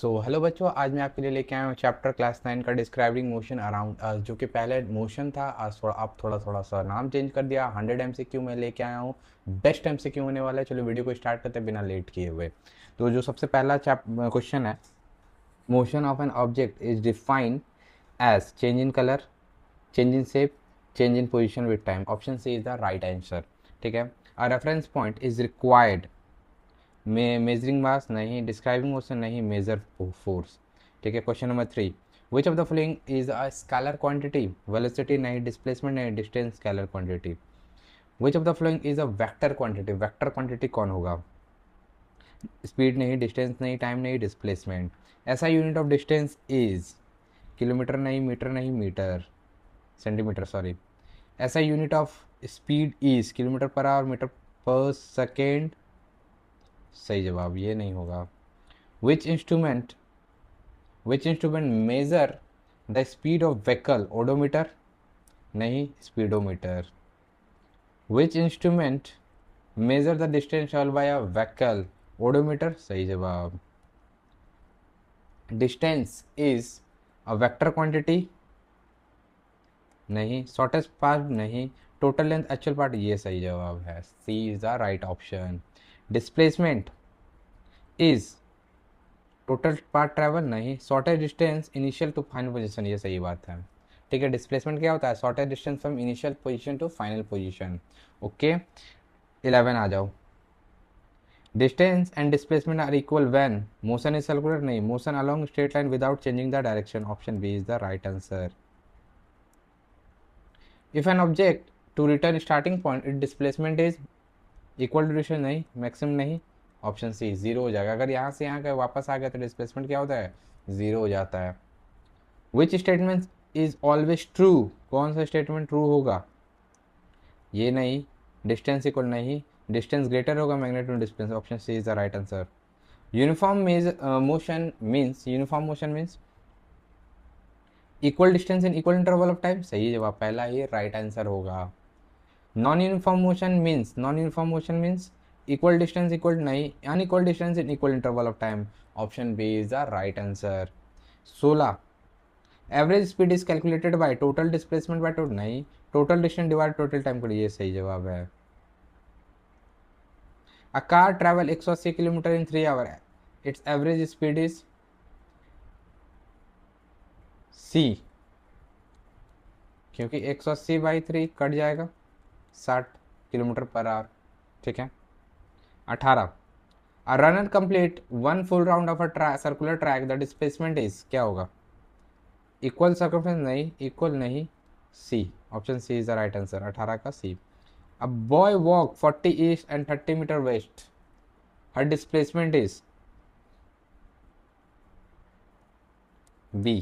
Hello बच्चों, आज मैं आपके लिए लेके आया हूँ चैप्टर क्लास 9 का डिस्क्राइबिंग मोशन अराउंड अस, जो कि पहले मोशन था। आज थोड़ा अब थोड़ा थोड़ा सा नाम चेंज कर दिया। 100 MCQ में लेके आया हूँ। बेस्ट MCQ होने वाला है। चलो वीडियो को स्टार्ट करते हैं बिना लेट किए हुए। तो जो सबसे पहला क्वेश्चन है, motion of an object is defined as change in colour, change in shape, change in position with time. Option C is the right answer. ठीक है। A reference point is required. Measuring mass नहीं, describing motion नहीं, measure force. ठीक है। Question number 3, which of the following is a scalar quantity. Velocity नहीं, displacement नहीं, distance scalar quantity. Which of the following is a vector quantity. Vector quantity कौन होगा? Speed नहीं, distance नहीं, time नहीं, displacement. SI unit of distance is kilometre नहीं, metre नहीं, metre, centimetre sorry. SI unit of speed is kilometre per hour, metre per second. सही जवाब ये नहीं होगा। Which instrument measure the speed of vehicle. Odometer नहीं, speedometer. Which instrument measure the distance travel by a vehicle. Odometer सही जवाब। Distance is a vector quantity नहीं, shortest path नहीं, टोटल लेंथ एक्चुअल पार्ट ये सही जवाब है। सी is the right option. Displacement is total path travel नहीं, shortest distance initial to final position ये सही बात है। ठीक है। डिस्प्लेसमेंट क्या होता है? Shortest distance from initial position to final position. Okay. 11 आ जाओ। Distance and displacement are equal when motion is circular नहीं, motion along straight line without changing the direction. Option B is the right answer. If an object to return starting point it displacement is equal to distance नहीं, maximum नहीं। Option C zero हो जाएगा। अगर यहाँ से यहाँ का वापस आ गया तो डिस्प्लेसमेंट क्या होता है? जीरो हो जाता है। Which statement is always true. कौन सा स्टेटमेंट ट्रू होगा? ये नहीं, डिस्टेंस इक्वल नहीं, डिस्टेंस ग्रेटर होगा magnitude distance. Option C is the right answer. Uniform motion means equal distance in equal interval of time. सही जवाब पहला ही राइट आंसर होगा। Non uniform motion means equal distance equal नहीं, unequal distance in equal interval of time. Option B is the right answer. 16, average speed is calculated by total displacement by total नहीं, total distance divide total time कर। ये सही जवाब है। A car travel 180 kilometre in 3 hour, it's average speed is C, क्योंकि 180 by 3 cut जाएगा 60 kilometre per our. ठीक है। 18, a runner complete one full round of a circular track, the displacement is क्या होगा? इक्वल सर्कमफ्रेंस नहीं, equal नहीं, C. Option C is the right answer. 18 का सी। A boy walk 40 east and 30 meter west. Her displacement is B.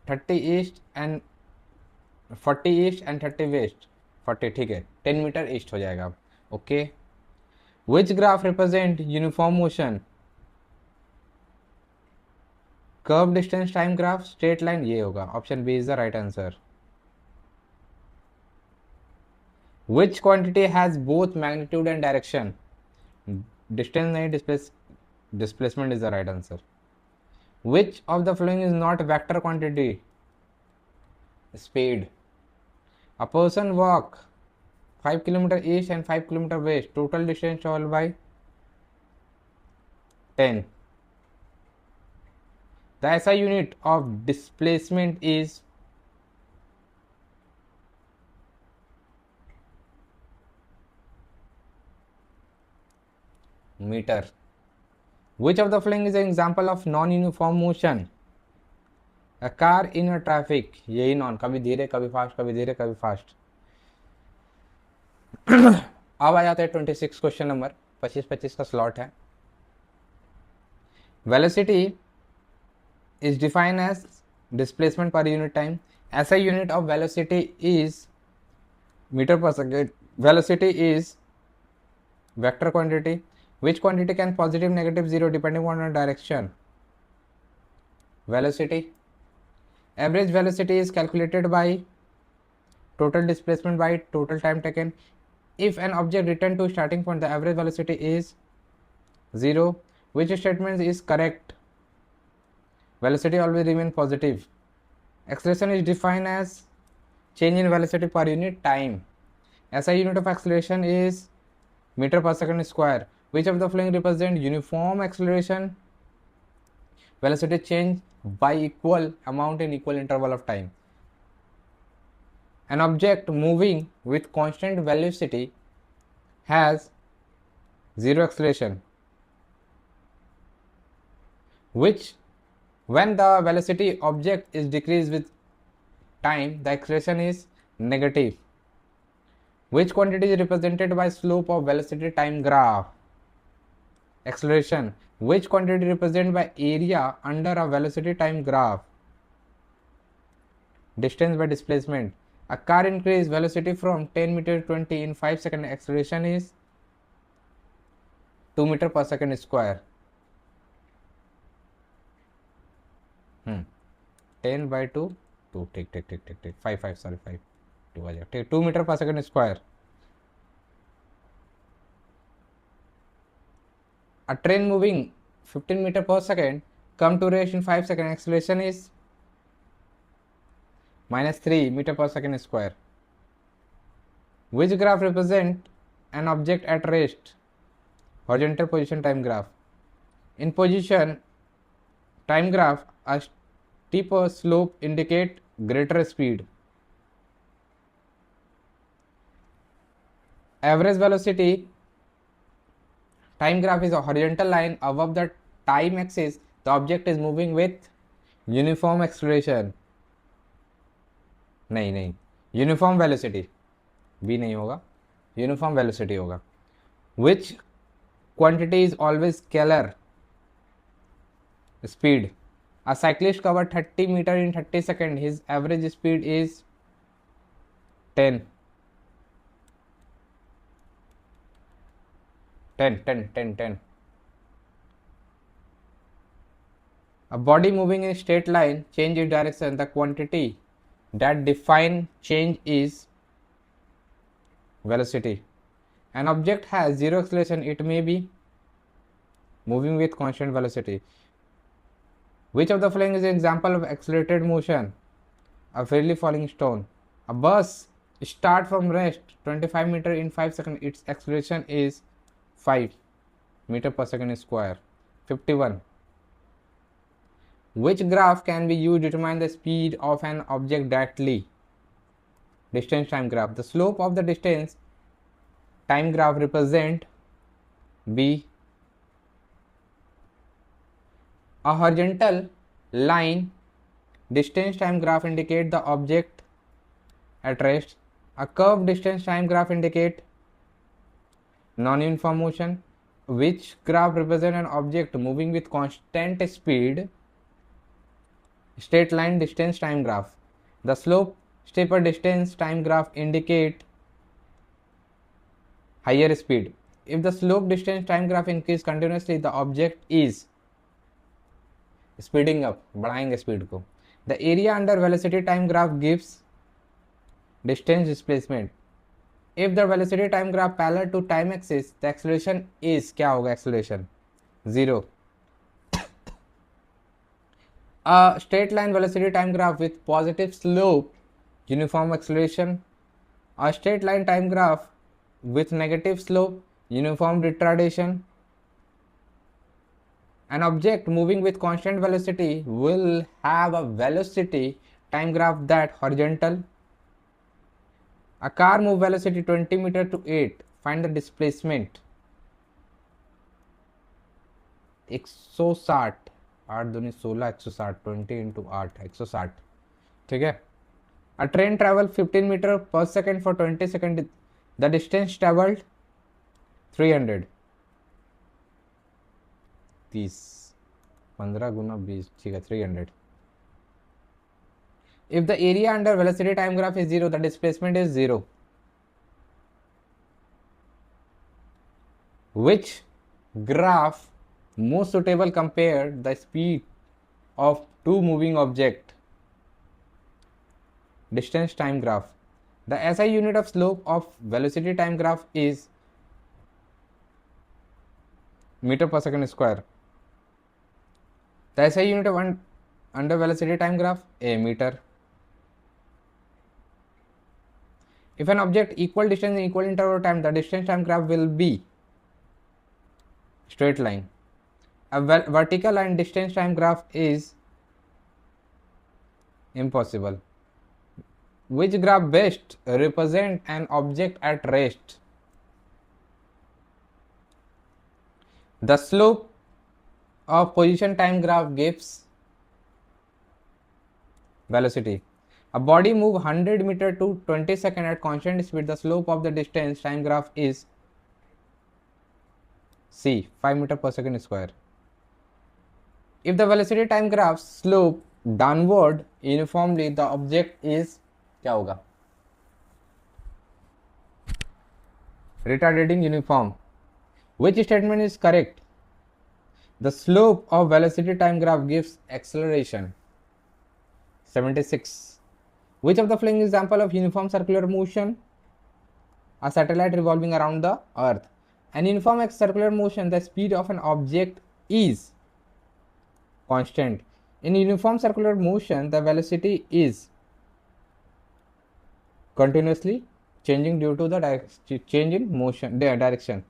30 east and 40 east and 30 west. 40 ठीक है, 10 metre east हो जाएगा। Okay. Which graph represent uniform motion. Curve, distance, time graph, straight line ये होगा। Option B is the right answer. Which quantity has both magnitude and direction. Distance नहीं, displacement is the right answer. Which of the following is not vector quantity? Speed. A person walk 5 kilometer east and 5 kilometer west. Total distance traveled by 10. The SI unit of displacement is meter. Which of the following is an example of non-uniform motion? A car in a traffic. यही non, कभी धीरे कभी fast, कभी धीरे कभी fast. अब आ जाते हैं 26 क्वेश्चन नंबर। 25-25 का स्लॉट है। Velocity is defined as displacement per unit time. SI unit of velocity is meter per second. Velocity is vector quantity. Which quantity can positive, negative, zero depending on the direction? Velocity. Average velocity is calculated by total displacement by total time taken. If an object return to starting point, the average velocity is 0. Which statement is correct? Velocity always remain positive. Acceleration is defined as change in velocity per unit time. SI unit of acceleration is meter per second square. Which of the following represent uniform acceleration? Velocity change by equal amount in equal interval of time. An object moving with constant velocity has zero acceleration, which when the velocity object is decreased with time, the acceleration is negative. Which quantity is represented by slope of velocity time graph? Acceleration. Which quantity represented by area under a velocity time graph? Distance by displacement. A car increases velocity from 10 meter to 20 in 5 seconds. Acceleration is 2 meter per second square. 10 by 2, 2, take, 5, sorry, 5, 2 take 2 meter per second square. A train moving 15 meter per second come to rest in 5 seconds. Acceleration is minus 3 meter per second square. Which graph represent an object at rest? Horizontal position time graph. In position time graph, a steeper slope indicate greater speed. Average velocity time graph is a horizontal line above the time axis. The object is moving with uniform acceleration. नहीं, uniform velocity भी नहीं होगा, uniform velocity होगा. Which quantity is always scalar? Speed. A cyclist covered 30 meter in 30 seconds. His average speed is 10. 10. A body moving in a straight line change its direction. The quantity that define change is velocity. An object has zero acceleration. It may be moving with constant velocity. Which of the following is an example of accelerated motion? A freely falling stone. A bus start from rest 25 meter in 5 seconds. Its acceleration is 5 meter per second square. 51. Which graph can be used to determine the speed of an object directly? Distance time graph. The slope of the distance time graph represent B. A horizontal line distance time graph indicate the object at rest. A curved distance time graph indicate non-uniform motion. Which graph represent an object moving with constant speed? Straight line distance time graph. The slope steeper distance time graph indicate higher speed. If the slope distance time graph increase continuously, the object is speeding up, बढ़ाएंगे speed को. The area under velocity time graph gives distance displacement. If the velocity time graph parallel to time axis, the acceleration is क्या होगा acceleration? 0. A straight line velocity time graph with positive slope, uniform acceleration. A straight line time graph with negative slope, uniform retardation. An object moving with constant velocity will have a velocity time graph that horizontal. A car move velocity 20 meter to 8. Find the displacement. 160. 8 दूनी 16, 160, 20 into 8, 160. ठीक है. A train travel 15 meter per second for 20 seconds. The distance traveled 300. 30, 15 गुना 20, ठीक है 300. If the area under velocity time graph is 0, the displacement is 0. Which graph most suitable compare the speed of two moving object? Distance time graph. The SI unit of slope of velocity time graph is meter per second square. तो ऐसा unit of under velocity time graph a metre. If an object equal distance in equal interval of time, the distance time graph will be straight line. A vertical and distance time graph is impossible. Which graph best represent an object at rest? The slope of position time graph gives velocity. A body move 100 meter to 20 second at constant speed. The slope of the distance time graph is C, 5 meter per second square. If the velocity time graph slope downward uniformly, the object is क्या होगा? Retarding uniform. Which statement is correct? The slope of velocity time graph gives acceleration. 76. Which of the following example of uniform circular motion? A satellite revolving around the earth. An uniform circular motion, the speed of an object is constant. In uniform circular motion, the velocity is continuously changing due to the change in motion direction.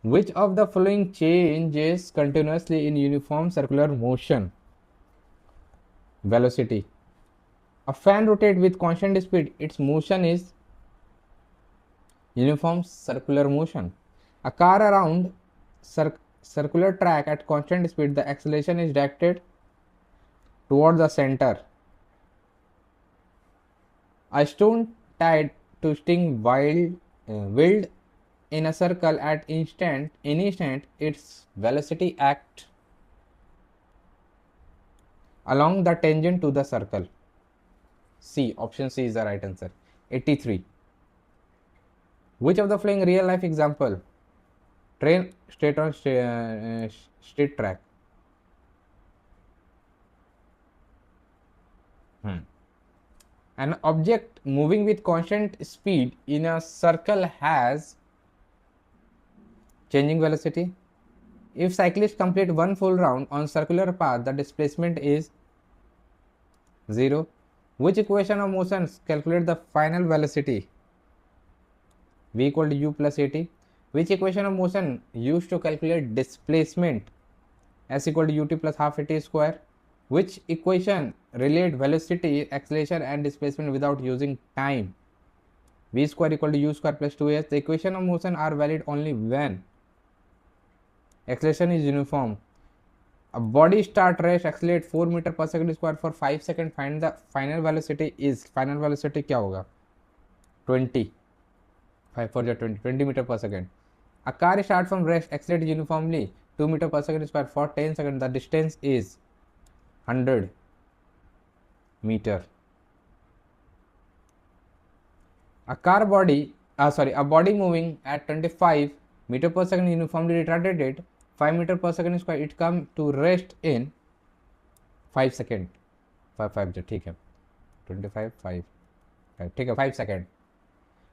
Which of the following changes continuously in uniform circular motion? Velocity. A fan rotates with constant speed. Its motion is uniform circular motion. A car around circular track at constant speed, the acceleration is directed towards the center. A stone tied twisting wild in a circle at instant, its velocity act along the tangent to the circle. C, option C is the right answer. 83. Which of the following real life example? Train straight on straight track. An object moving with constant speed in a circle has changing velocity. If cyclists complete one full round on circular path, the displacement is 0. Which equation of motion calculate the final velocity? V equal to u plus at. Which equation of motion used to calculate displacement? S equal to ut plus half at square. Which equation relate velocity, acceleration and displacement without using time? V square equal to u square plus 2s. The equation of motion are valid only when acceleration is uniform. A body start rest accelerate 4 meter per second square for 5 seconds. Find the final velocity is, final velocity क्या होगा? 20. 5 for 20 meter per second. A car start from rest accelerate uniformly 2 meter per second square for 10 seconds. The distance is 100 meter. A body moving at 25 meter per second uniformly retarded at 5 meter per second square, it come to rest in 5 second. 5 ठीक है, 25 5 ठीक है, 5 second.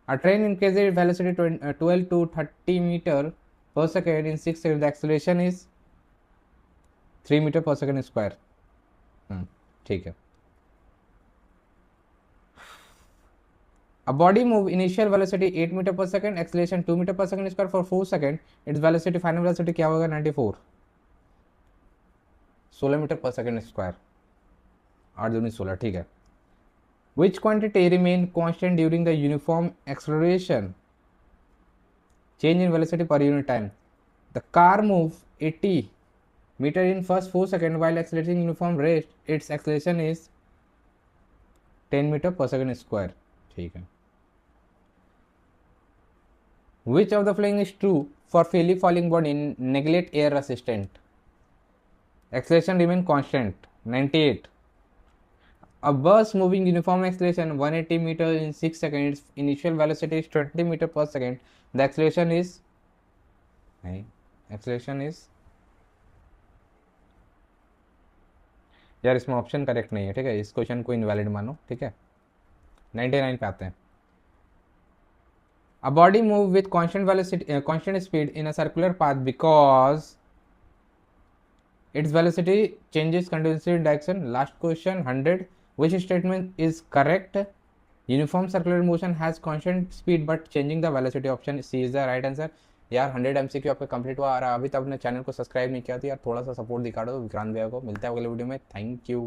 A train increases velocity 12 to 30 meter per second in 6 seconds. The acceleration is 3 meter per second square. ठीक है. A body move initial velocity 8 meter per second, acceleration 2 meter per second square for 4 seconds. Its velocity final velocity क्या होगा? 94. 16 metre पर second square. 8 दूनी 16. ठीक है. Which quantity remain constant during the uniform acceleration? Change in velocity per unit time. The car move 80 meter in first 4 seconds while accelerating uniform rate. Its acceleration is 10 meter per second square. ठीक है. Which of the following is true for freely falling body neglect air resistant? Acceleration remain constant. 98. A bus moving uniform acceleration 180 meter in 6 seconds. Its initial velocity is 20 meter per second. The acceleration is यार इसमें option correct नहीं है. ठीक है, इस question को invalid मानो. ठीक है, 99 पे आते हैं. A body move with constant velocity, constant speed in a circular path because it's velocity changes continuously direction. Last question 100, which statement is correct? Uniform circular motion has constant speed but changing the velocity, option C is the right answer. यार 100 MCQ आपका complete हुआ और अभी तक अपने channel को subscribe नहीं किया तो यार थोड़ा सा सपोर्ट दिखा दो विक्रांत भैया को। मिलता है अगले वीडियो में, थैंक यू।